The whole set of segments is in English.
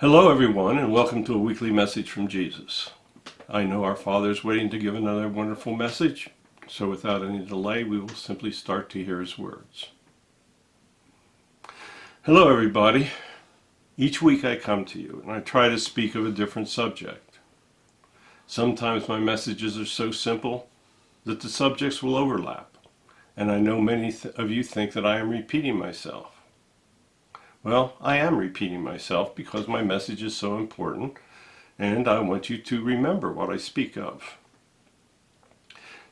Hello, everyone, and welcome to a weekly message from Jesus. I know our Father is waiting to give another wonderful message, so without any delay, we will simply start to hear His words. Hello, everybody. Each week I come to you, and I try to speak of a different subject. Sometimes my messages are so simple that the subjects will overlap, and I know many of you think that I am repeating myself. Well, I am repeating myself because my message is so important, and I want you to remember what I speak of.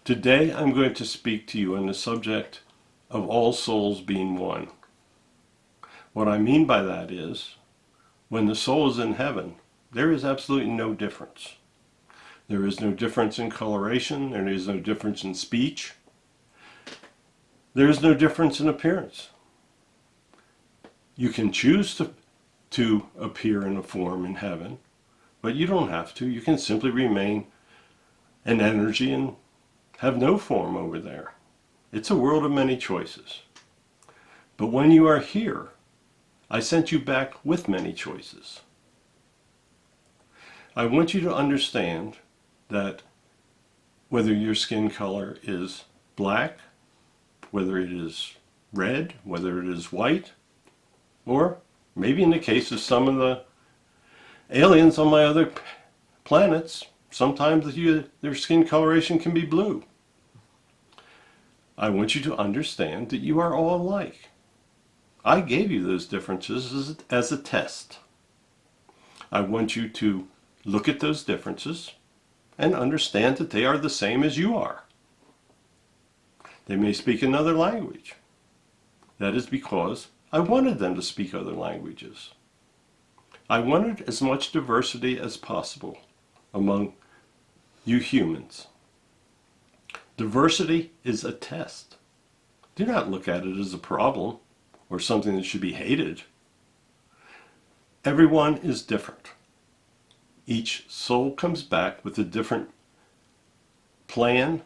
Today I'm going to speak to you on the subject of all souls being one. What I mean by that is, when the soul is in heaven, there is absolutely no difference. There is no difference in coloration, there is no difference in speech, there is no difference in appearance. You can choose to appear in a form in heaven, but you don't have to. You can simply remain an energy and have no form over there. It's a world of many choices. But when you are here, I sent you back with many choices. I want you to understand that whether your skin color is black, whether it is red, whether it is white, or maybe in the case of some of the aliens on my other planets, sometimes their skin coloration can be blue. I want you to understand that you are all alike. I gave you those differences as a test. I want you to look at those differences and understand that they are the same as you are. They may speak another language. That is because I wanted them to speak other languages. I wanted as much diversity as possible among you humans. Diversity is a test. Do not look at it as a problem or something that should be hated. Everyone is different. Each soul comes back with a different plan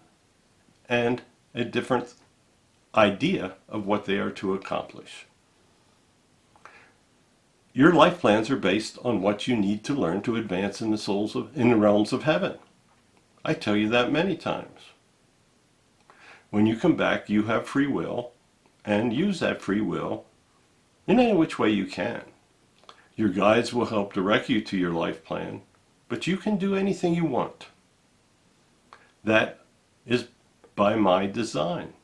and a different idea of what they are to accomplish. Your life plans are based on what you need to learn to advance in the realms of heaven. I tell you that many times. When you come back, you have free will, and use that free will in any which way you can. Your guides will help direct you to your life plan, but you can do anything you want. That is by my design.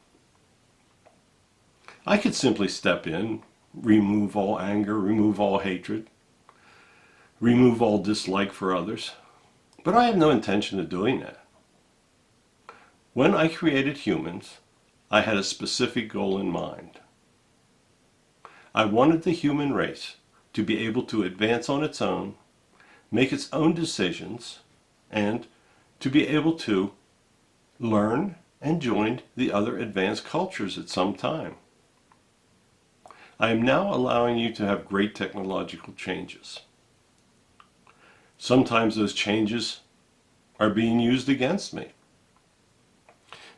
I could simply step in, remove all anger, remove all hatred, remove all dislike for others. But I have no intention of doing that. When I created humans, I had a specific goal in mind. I wanted the human race to be able to advance on its own, make its own decisions, and to be able to learn and join the other advanced cultures at some time. I am now allowing you to have great technological changes. Sometimes those changes are being used against me.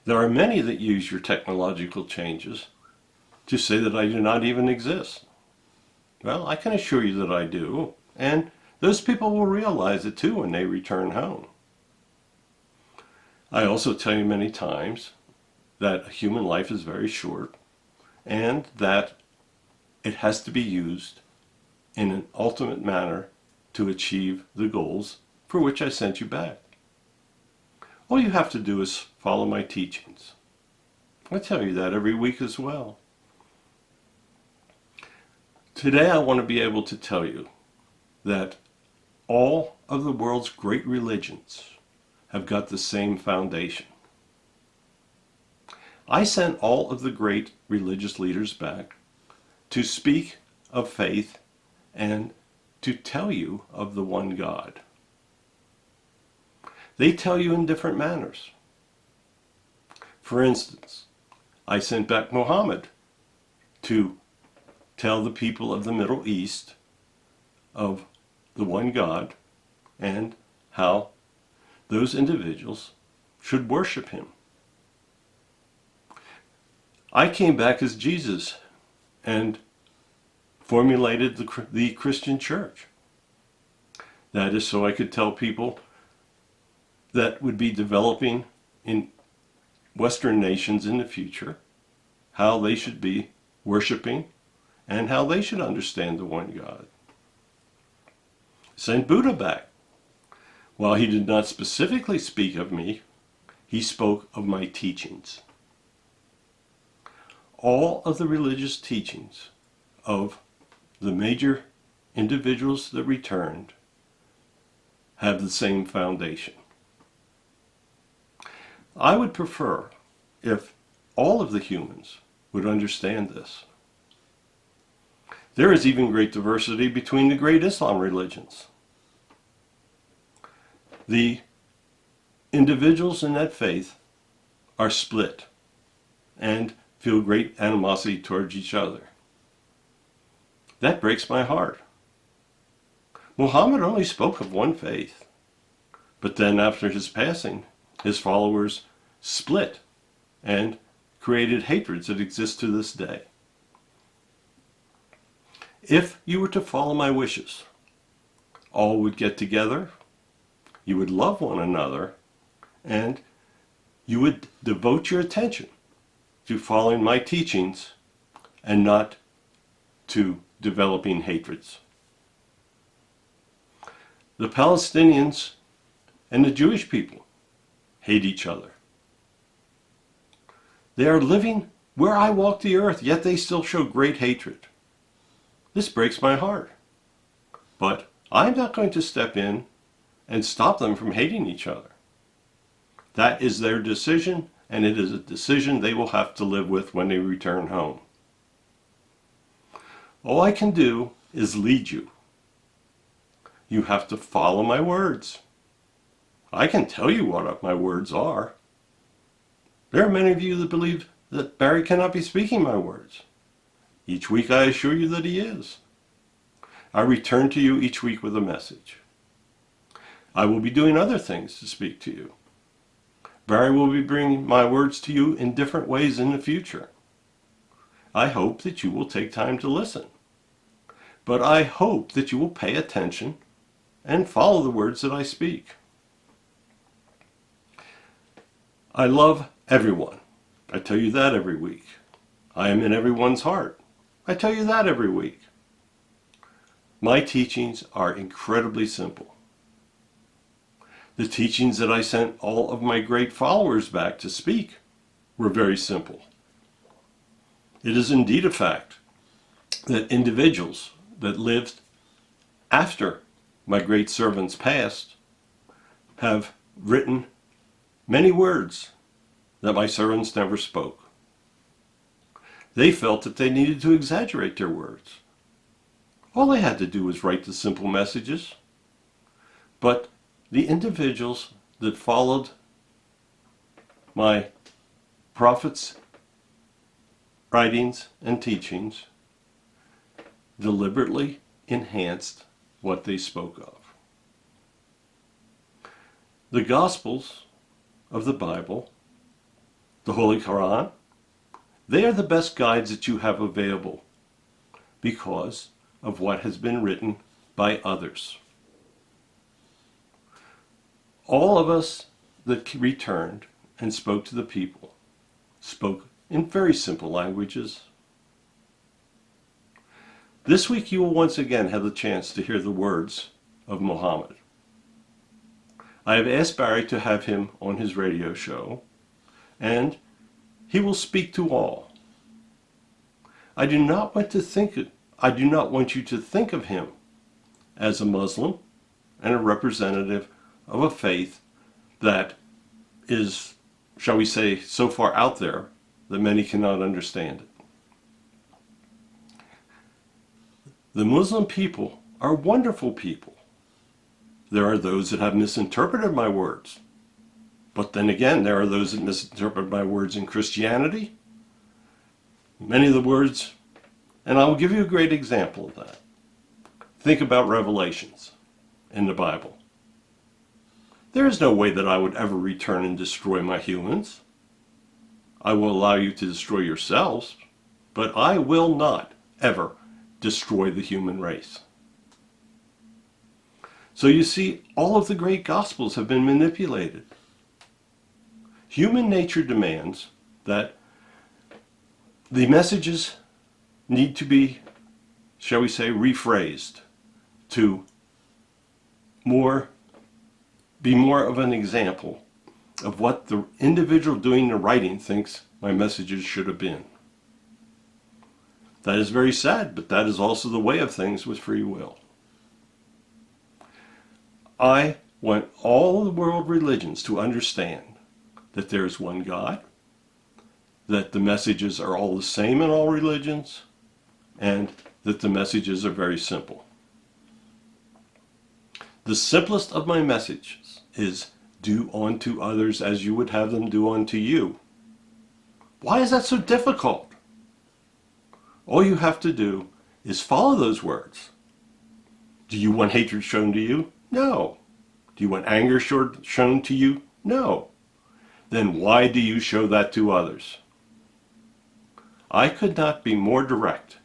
There are many that use your technological changes to say that I do not even exist. Well, I can assure you that I do, and those people will realize it too when they return home. I also tell you many times that a human life is very short, and that it has to be used in an ultimate manner to achieve the goals for which I sent you back. All you have to do is follow my teachings. I tell you that every week as well. Today I want to be able to tell you that all of the world's great religions have got the same foundation. I sent all of the great religious leaders back to speak of faith and to tell you of the one God. They tell you in different manners. For instance, I sent back Muhammad to tell the people of the Middle East of the one God and how those individuals should worship him. I came back as Jesus and formulated the Christian church. That is so I could tell people that would be developing in Western nations in the future how they should be worshiping and how they should understand the one God. Send Buddha back. While he did not specifically speak of me, he spoke of my teachings. All of the religious teachings of the major individuals that returned have the same foundation. I would prefer if all of the humans would understand this. There is even great diversity between the great Islam religions. The individuals in that faith are split and feel great animosity towards each other. That breaks my heart. Muhammad only spoke of one faith, but then after his passing, his followers split and created hatreds that exist to this day. If you were to follow my wishes, all would get together, you would love one another, and you would devote your attention to following my teachings and not to developing hatreds. The Palestinians and the Jewish people hate each other. They are living where I walk the earth, yet they still show great hatred. This breaks my heart. But I'm not going to step in and stop them from hating each other. That is their decision, and it is a decision they will have to live with when they return home. All I can do is lead you. You have to follow my words. I can tell you what my words are. There are many of you that believe that Barry cannot be speaking my words. Each week I assure you that he is. I return to you each week with a message. I will be doing other things to speak to you. Barry will be bringing my words to you in different ways in the future. I hope that you will take time to listen. But I hope that you will pay attention and follow the words that I speak. I love everyone. I tell you that every week. I am in everyone's heart. I tell you that every week. My teachings are incredibly simple. The teachings that I sent all of my great followers back to speak were very simple. It is indeed a fact that individuals that lived after my great servants passed have written many words that my servants never spoke. They felt that they needed to exaggerate their words. All they had to do was write the simple messages. But the individuals that followed my prophets' writings and teachings deliberately enhanced what they spoke of. The Gospels of the Bible, the Holy Quran, they are the best guides that you have available because of what has been written by others. All of us that returned and spoke to the people spoke in very simple languages. This week you will once again have the chance to hear the words of Muhammad. I have asked Barry to have him on his radio show, and he will speak to all. I do not want you to think of him as a Muslim and a representative of a faith that is, shall we say, so far out there that many cannot understand it. The Muslim people are wonderful people. There are those that have misinterpreted my words. But then again, there are those that misinterpret my words in Christianity. Many of the words, and I will give you a great example of that. Think about Revelations in the Bible. There is no way that I would ever return and destroy my humans. I will allow you to destroy yourselves, but I will not ever destroy the human race. So you see, all of the great gospels have been manipulated. Human nature demands that the messages need to be, shall we say, rephrased to be more of an example of what the individual doing the writing thinks my messages should have been. That is very sad, but that is also the way of things with free will. I want all the world religions to understand that there is one God, that the messages are all the same in all religions, and that the messages are very simple. The simplest of my messages is do unto others as you would have them do unto you. Why is that so difficult? All you have to do is follow those words. Do you want hatred shown to you? No. Do you want anger shown to you? No. Then why do you show that to others? I could not be more direct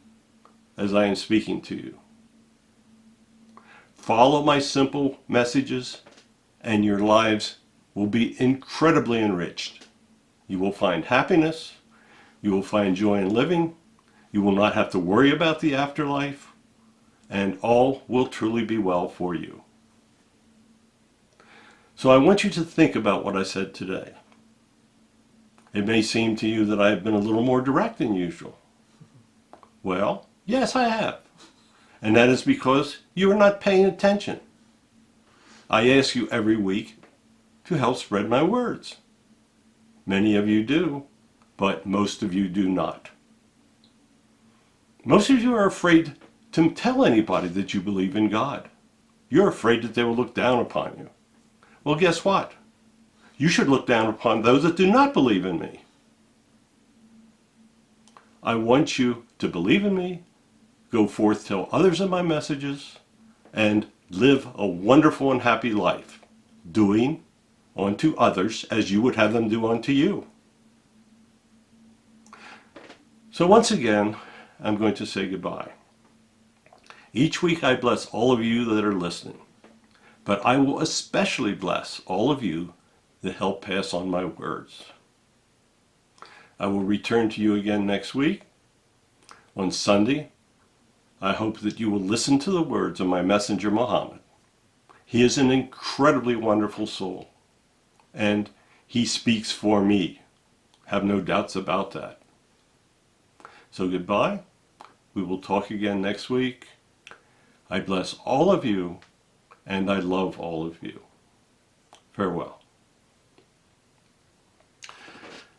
as I am speaking to you. Follow my simple messages and your lives will be incredibly enriched. You will find happiness. You will find joy in living. You will not have to worry about the afterlife. And all will truly be well for you. So I want you to think about what I said today. It may seem to you that I have been a little more direct than usual. Well, yes, I have. And that is because you are not paying attention. I ask you every week to help spread my words. Many of you do, but most of you do not. Most of you are afraid to tell anybody that you believe in God. You're afraid that they will look down upon you. Well, guess what? You should look down upon those that do not believe in me. I want you to believe in me, go forth, tell others of my messages, and live a wonderful and happy life, doing unto others as you would have them do unto you. So once again, I'm going to say goodbye. Each week I bless all of you that are listening, but I will especially bless all of you that help pass on my words. I will return to you again next week. On Sunday, I hope that you will listen to the words of my messenger Muhammad. He is an incredibly wonderful soul, and he speaks for me. Have no doubts about that. So goodbye. We will talk again next week. I bless all of you, and I love all of you. Farewell.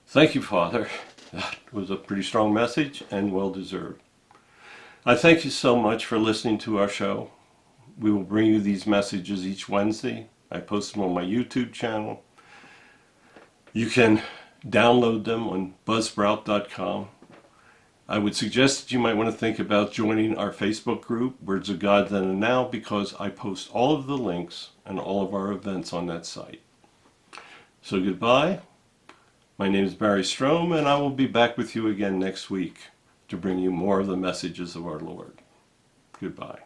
Thank you, Father. That was a pretty strong message and well deserved. I thank you so much for listening to our show. We will bring you these messages each Wednesday. I post them on my YouTube channel. You can download them on buzzsprout.com. I would suggest that you might want to think about joining our Facebook group, Words of God Then and Now, because I post all of the links and all of our events on that site. So goodbye. My name is Barry Strohm, and I will be back with you again next week to bring you more of the messages of our Lord. Goodbye.